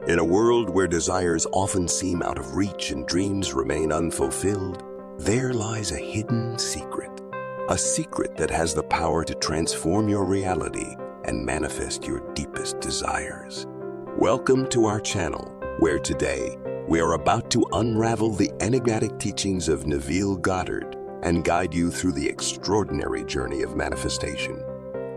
In a world where desires often seem out of reach and dreams remain unfulfilled, there lies a hidden secret. A secret that has the power to transform your reality and manifest your deepest desires. Welcome to our channel, where today we are about to unravel the enigmatic teachings of Neville Goddard and guide you through the extraordinary journey of manifestation.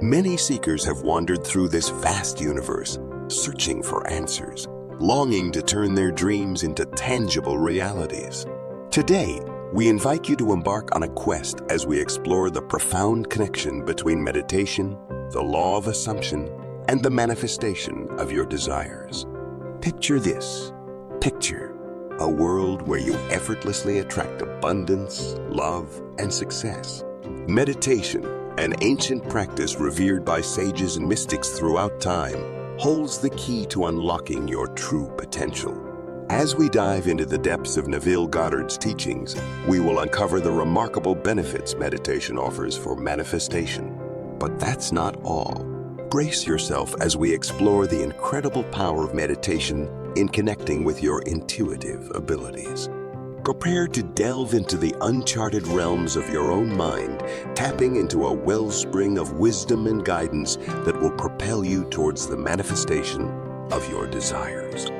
Many seekers have wandered through this vast universe, searching for answers, longing to turn their dreams into tangible realities. Today, we invite you to embark on a quest as we explore the profound connection between meditation, the law of assumption, and the manifestation of your desires. Picture this. Picture a world where you effortlessly attract abundance, love, and success. Meditation, an ancient practice revered by sages and mystics throughout time, holds the key to unlocking your true potential. As we dive into the depths of Neville Goddard's teachings, we will uncover the remarkable benefits meditation offers for manifestation. But that's not all. Brace yourself as we explore the incredible power of meditation in connecting with your intuitive abilities. Prepare to delve into the uncharted realms of your own mind, tapping into a wellspring of wisdom and guidance that will propel you towards the manifestation of your desires.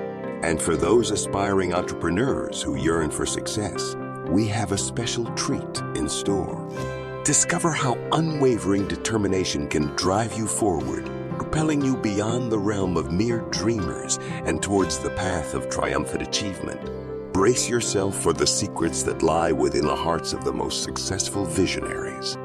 And for those aspiring entrepreneurs who yearn for success, we have a special treat in store. Discover how unwavering determination can drive you forward, propelling you beyond the realm of mere dreamers and towards the path of triumphant achievement. Brace yourself for the secrets that lie within the hearts of the most successful visionaries.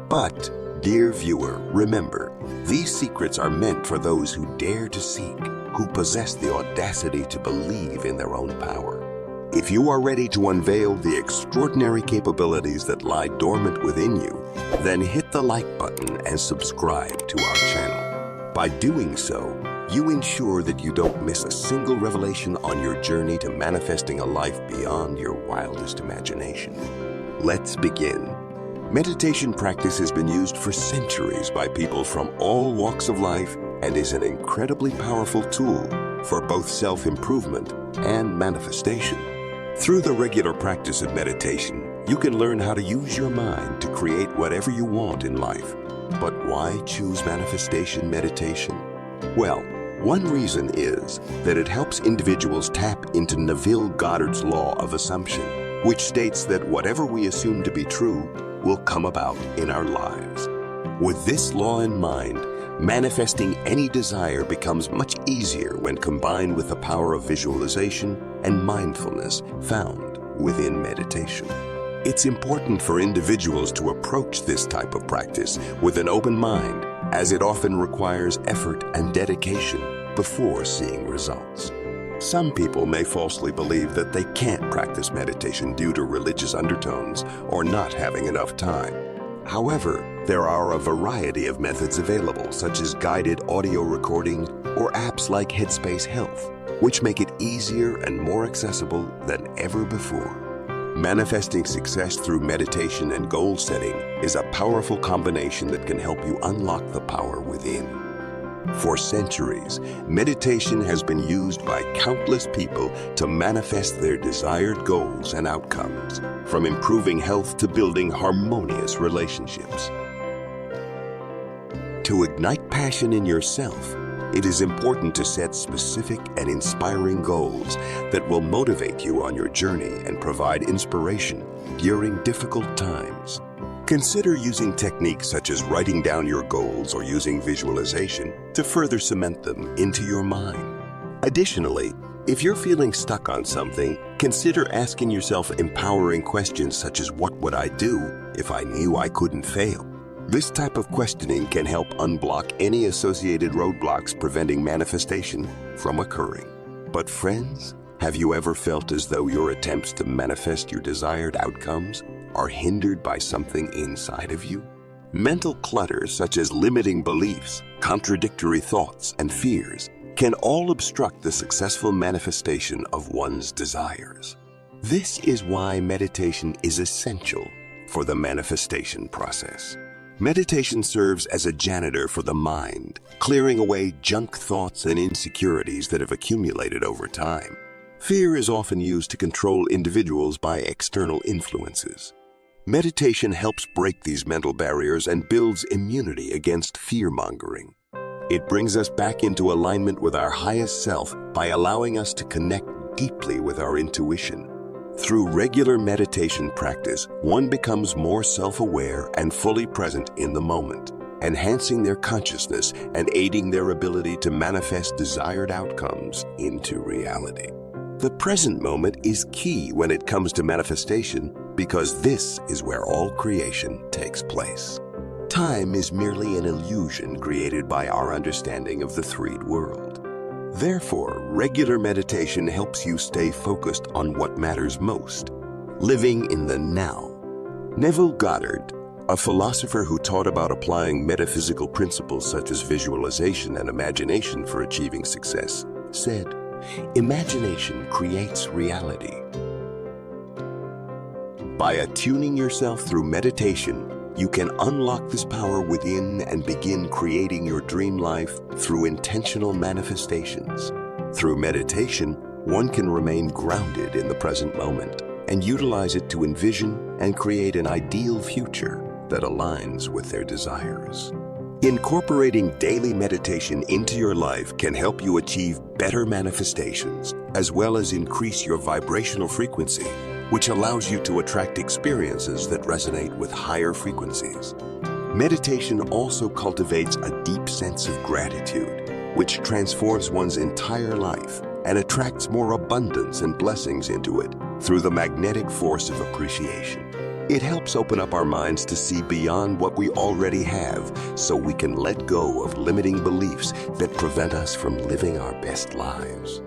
But, dear viewer, remember, these secrets are meant for those who dare to seek, who possess the audacity to believe in their own power. If you are ready to unveil the extraordinary capabilities that lie dormant within you, then hit the like button and subscribe to our channel. By doing so, you ensure that you don't miss a single revelation on your journey to manifesting a life beyond your wildest imagination. Let's begin. Meditation practice has been used for centuries by people from all walks of life and is an incredibly powerful tool for both self-improvement and manifestation. Through the regular practice of meditation, you can learn how to use your mind to create whatever you want in life. But why choose manifestation meditation? Well, one reason is that it helps individuals tap into Neville Goddard's law of assumption, which states that whatever we assume to be true will come about in our lives. With this law in mind, manifesting any desire becomes much easier when combined with the power of visualization and mindfulness found within meditation. It's important for individuals to approach this type of practice with an open mind, as it often requires effort and dedication before seeing results. Some people may falsely believe that they can't practice meditation due to religious undertones or not having enough time. However, there are a variety of methods available, such as guided audio recording or apps like Headspace Health, which make it easier and more accessible than ever before. Manifesting success through meditation and goal setting is a powerful combination that can help you unlock the power within. For centuries, meditation has been used by countless people to manifest their desired goals and outcomes, from improving health to building harmonious relationships. To ignite passion in yourself, it is important to set specific and inspiring goals that will motivate you on your journey and provide inspiration during difficult times. Consider using techniques such as writing down your goals or using visualization to further cement them into your mind. Additionally, if you're feeling stuck on something, consider asking yourself empowering questions such as, what would I do if I knew I couldn't fail? This type of questioning can help unblock any associated roadblocks preventing manifestation from occurring. But friends, have you ever felt as though your attempts to manifest your desired outcomes are hindered by something inside of you? Mental clutter, such as limiting beliefs, contradictory thoughts, and fears, can all obstruct the successful manifestation of one's desires. This is why meditation is essential for the manifestation process. Meditation serves as a janitor for the mind, clearing away junk thoughts and insecurities that have accumulated over time. Fear is often used to control individuals by external influences. Meditation helps break these mental barriers and builds immunity against fear-mongering. It brings us back into alignment with our highest self by allowing us to connect deeply with our intuition. Through regular meditation practice, one becomes more self-aware and fully present in the moment, enhancing their consciousness and aiding their ability to manifest desired outcomes into reality. The present moment is key when it comes to manifestation because this is where all creation takes place. Time is merely an illusion created by our understanding of the threed world. Therefore, regular meditation helps you stay focused on what matters most, living in the now. Neville Goddard, a philosopher who taught about applying metaphysical principles such as visualization and imagination for achieving success, said, "Imagination creates reality." By attuning yourself through meditation, you can unlock this power within and begin creating your dream life through intentional manifestations. Through meditation, one can remain grounded in the present moment and utilize it to envision and create an ideal future that aligns with their desires. Incorporating daily meditation into your life can help you achieve better manifestations, as well as increase your vibrational frequency, which allows you to attract experiences that resonate with higher frequencies. Meditation also cultivates a deep sense of gratitude, which transforms one's entire life and attracts more abundance and blessings into it through the magnetic force of appreciation. It helps open up our minds to see beyond what we already have so we can let go of limiting beliefs that prevent us from living our best lives.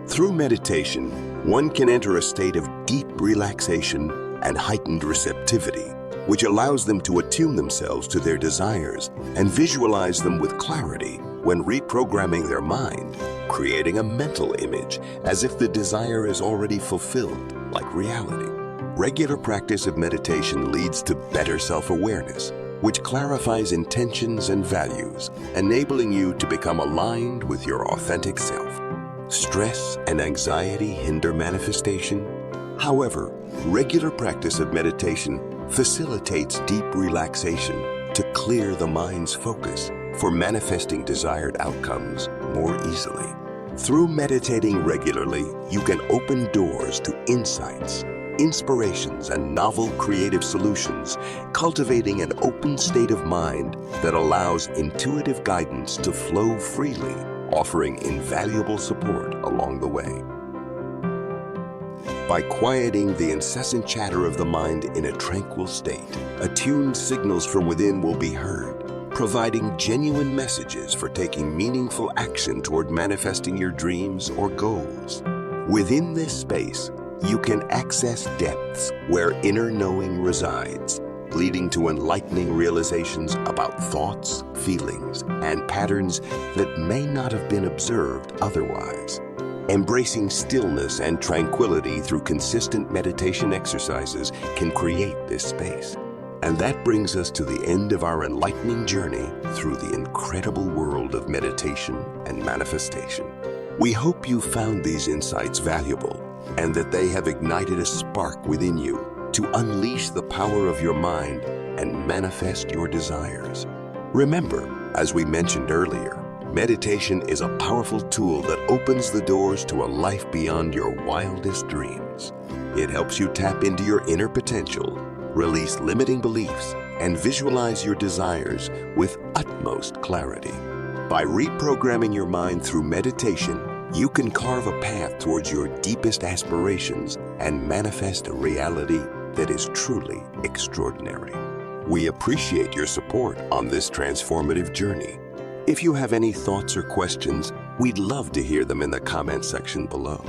Through meditation, one can enter a state of deep relaxation and heightened receptivity, which allows them to attune themselves to their desires and visualize them with clarity when reprogramming their mind, creating a mental image as if the desire is already fulfilled, like reality. Regular practice of meditation leads to better self-awareness, which clarifies intentions and values, enabling you to become aligned with your authentic self. Stress and anxiety hinder manifestation. However, regular practice of meditation facilitates deep relaxation to clear the mind's focus for manifesting desired outcomes more easily. Through meditating regularly, you can open doors to insights, inspirations, and novel creative solutions, cultivating an open state of mind that allows intuitive guidance to flow freely, offering invaluable support along the way. By quieting the incessant chatter of the mind in a tranquil state, attuned signals from within will be heard, providing genuine messages for taking meaningful action toward manifesting your dreams or goals. Within this space, you can access depths where inner knowing resides, leading to enlightening realizations about thoughts, feelings, and patterns that may not have been observed otherwise. Embracing stillness and tranquility through consistent meditation exercises can create this space. And that brings us to the end of our enlightening journey through the incredible world of meditation and manifestation. We hope you found these insights valuable and that they have ignited a spark within you to unleash the power of your mind and manifest your desires. Remember, as we mentioned earlier, meditation is a powerful tool that opens the doors to a life beyond your wildest dreams. It helps you tap into your inner potential, release limiting beliefs, and visualize your desires with utmost clarity. By reprogramming your mind through meditation, you can carve a path towards your deepest aspirations and manifest a reality that is truly extraordinary. We appreciate your support on this transformative journey. If you have any thoughts or questions, we'd love to hear them in the comment section below.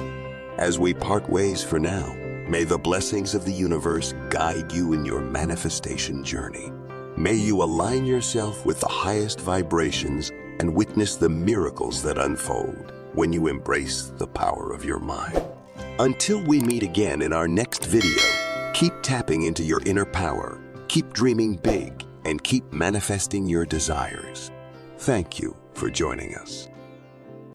As we part ways for now, may the blessings of the universe guide you in your manifestation journey. May you align yourself with the highest vibrations and witness the miracles that unfold when you embrace the power of your mind. Until we meet again in our next video, keep tapping into your inner power, keep dreaming big, and keep manifesting your desires. Thank you for joining us.